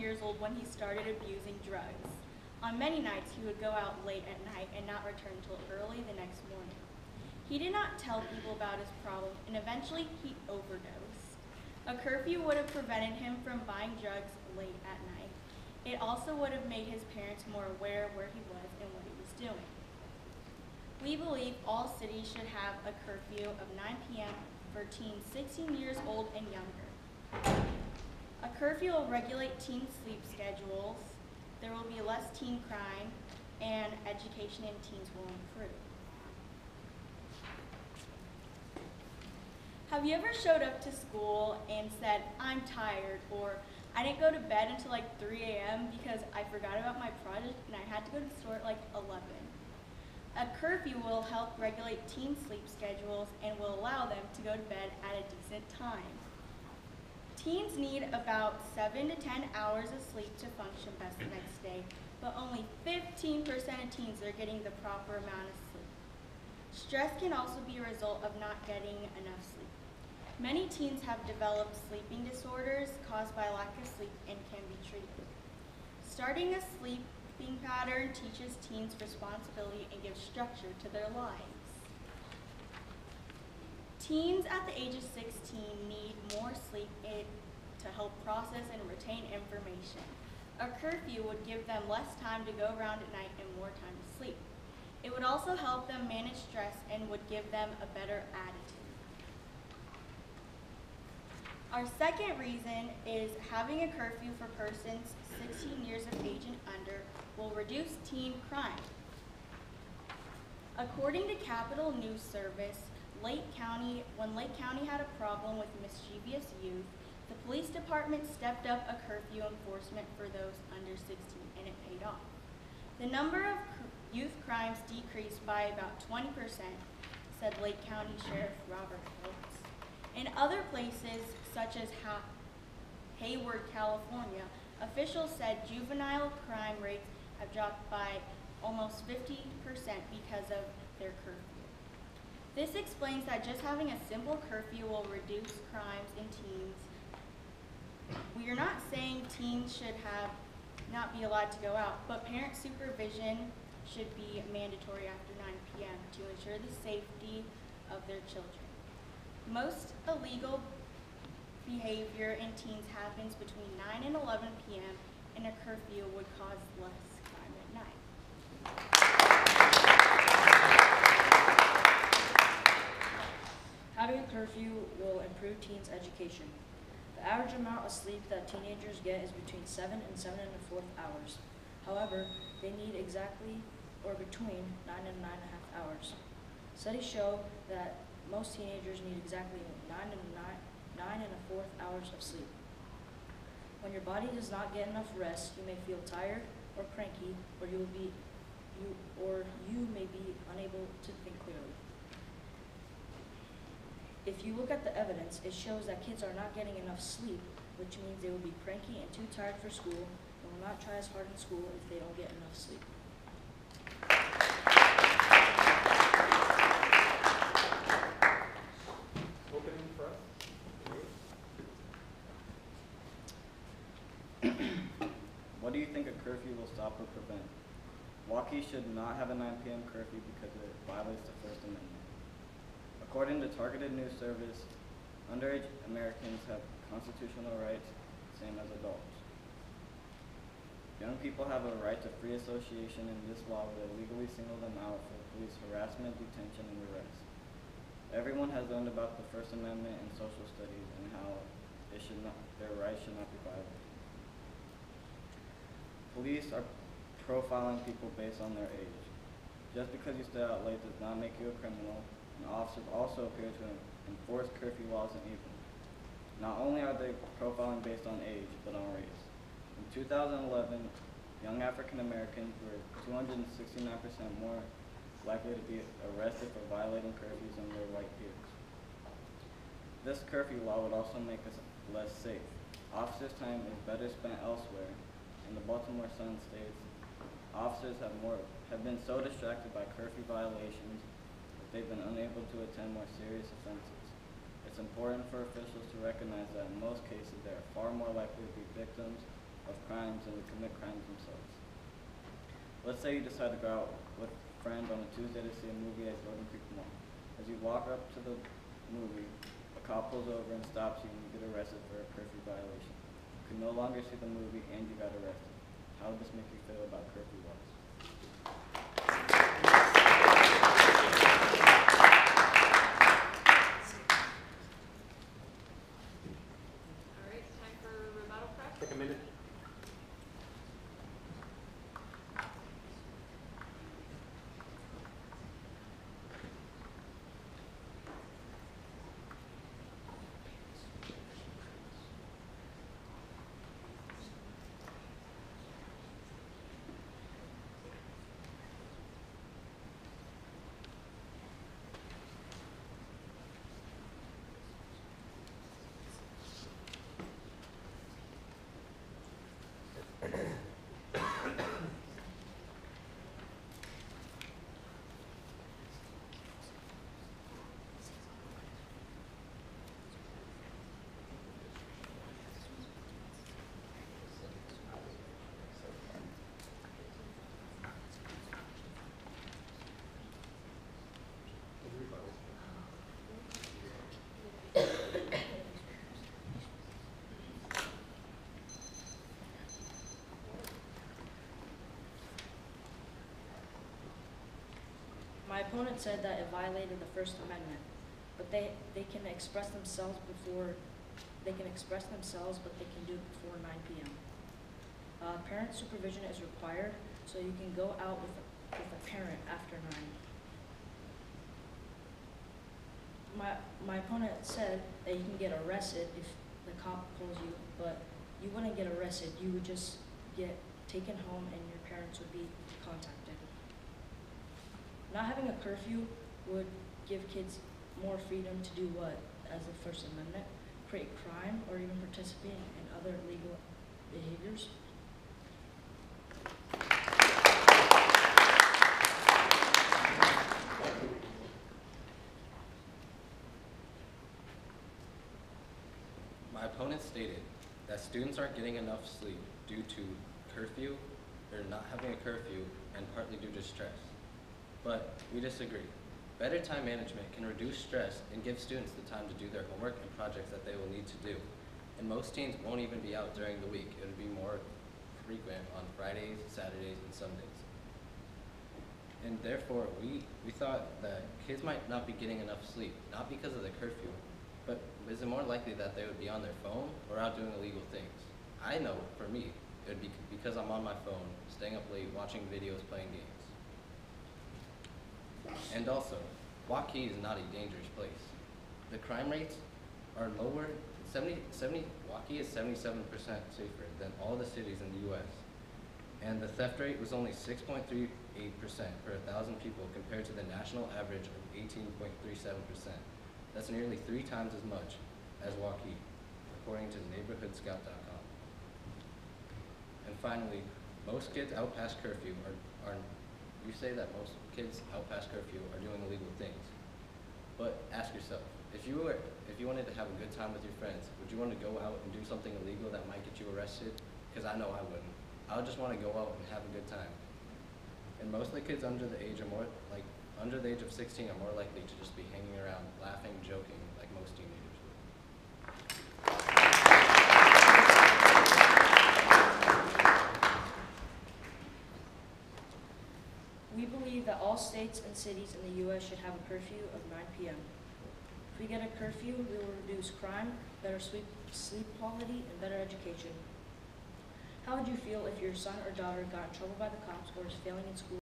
years old when he started abusing drugs. On many nights, he would go out late at night and not return until early the next morning. He did not tell people about his problem, and eventually he overdosed. A curfew would have prevented him from buying drugs late at night. It also would have made his parents more aware of where he was and what he was doing. We believe all cities should have a curfew of 9 p.m. for teens 16 years old and younger. A curfew will regulate teen sleep schedules, there will be less teen crime, and education in teens will improve. Have you ever showed up to school and said, "I'm tired," or "I didn't go to bed until like 3 a.m. because I forgot about my project and I had to go to the store at like 11? A curfew will help regulate teen sleep schedules and will allow them to go to bed at a decent time. Teens need about 7 to 10 hours of sleep to function best the next day, but only 15% of teens are getting the proper amount of sleep. Stress can also be a result of not getting enough sleep. Many teens have developed sleeping disorders caused by lack of sleep and can be treated. Starting a sleeping pattern teaches teens responsibility and gives structure to their lives. Teens at the age of 16 need more sleep to help process and retain information. A curfew would give them less time to go around at night and more time to sleep. It would also help them manage stress and would give them a better attitude. Our second reason is having a curfew for persons 16 years of age and under will reduce teen crime. According to Capitol News Service, when Lake County had a problem with mischievous youth, the police department stepped up a curfew enforcement for those under 16, and it paid off. The number of youth crimes decreased by about 20%, said Lake County Sheriff Robert Phillips. In other places, such as Hayward, California, officials said juvenile crime rates have dropped by almost 50% because of their curfew. This explains that just having a simple curfew will reduce crimes in teens. We are not saying teens should not be allowed to go out, but parent supervision should be mandatory after 9 p.m. to ensure the safety of their children. Most illegal behavior in teens happens between 9 and 11 p.m., and a curfew would cause less crime at night. Having a curfew will improve teens' education. The average amount of sleep that teenagers get is between 7 and 7.25 hours. However, they need exactly or between 9 and 9.5 hours. Studies show that most teenagers need exactly 9.25 hours of sleep. When your body does not get enough rest, you may feel tired or cranky, or you may be unable to think clearly. If you look at the evidence, it shows that kids are not getting enough sleep, which means they will be cranky and too tired for school and will not try as hard in school if they don't get enough sleep. Opening for us. What do you think a curfew will stop or prevent? Walkie should not have a 9 p.m. curfew because it violates the First Amendment. According to Targeted News Service, underage Americans have constitutional rights, same as adults. Young people have a right to free association, and this law will illegally single them out for police harassment, detention, and arrest. Everyone has learned about the First Amendment in social studies and how their rights should not be violated. Police are profiling people based on their age. Just because you stay out late does not make you a criminal, and officers also appear to enforce curfew laws in April. Not only are they profiling based on age, but on race. In 2011, young African Americans were 269% more likely to be arrested for violating curfews than their white peers. This curfew law would also make us less safe. Officers' time is better spent elsewhere. In the Baltimore Sun states, officers have been so distracted by curfew violations that they've been unable to attend more serious offenses. It's important for officials to recognize that in most cases they are far more likely to be victims of crimes and to commit crimes themselves. Let's say you decide to go out with a friend on a Tuesday to see a movie at Golden Creek Mall. As you walk up to the movie, a cop pulls over and stops you and you get arrested for a curfew violation. You can no longer see the movie and you got arrested. How would this make you feel about curfew laws? All right, time for rebuttal prep. Take a minute. My opponent said that it violated the First Amendment, but they can express themselves, but they can do it before 9 p.m. Parent supervision is required, so you can go out with a parent after 9. My opponent said that you can get arrested if the cop pulls you, but you wouldn't get arrested. You would just get taken home and your parents would be contacted. Not having a curfew would give kids more freedom to do what, as the First Amendment, create crime or even participate in other illegal behaviors. My opponent stated that students aren't getting enough sleep due to curfew, or not having a curfew, and partly due to stress. But we disagree. Better time management can reduce stress and give students the time to do their homework and projects that they will need to do. And most teens won't even be out during the week. It would be more frequent on Fridays, Saturdays, and Sundays. And therefore, we thought that kids might not be getting enough sleep, not because of the curfew, but is it more likely that they would be on their phone or out doing illegal things? I know, for me, it would be because I'm on my phone, staying up late, watching videos, playing games. And also, Waukee is not a dangerous place. The crime rates are lower. Waukee is 77% safer than all the cities in the U.S. And the theft rate was only 6.38% per 1,000 people compared to the national average of 18.37%. That's nearly 3 times as much as Waukee, according to neighborhoodscout.com. And finally, most kids out past curfew you say that most kids out past curfew are doing illegal things. But ask yourself, if you wanted to have a good time with your friends, would you want to go out and do something illegal that might get you arrested? Because I know I wouldn't. I would just want to go out and have a good time. And mostly kids under the age of 16 are more likely to just be hanging around, laughing, joking, like most teenagers would. We believe that all states and cities in the U.S. should have a curfew of 9 p.m. If we get a curfew, we will reduce crime, better sleep quality, and better education. How would you feel if your son or daughter got in trouble by the cops or is failing in school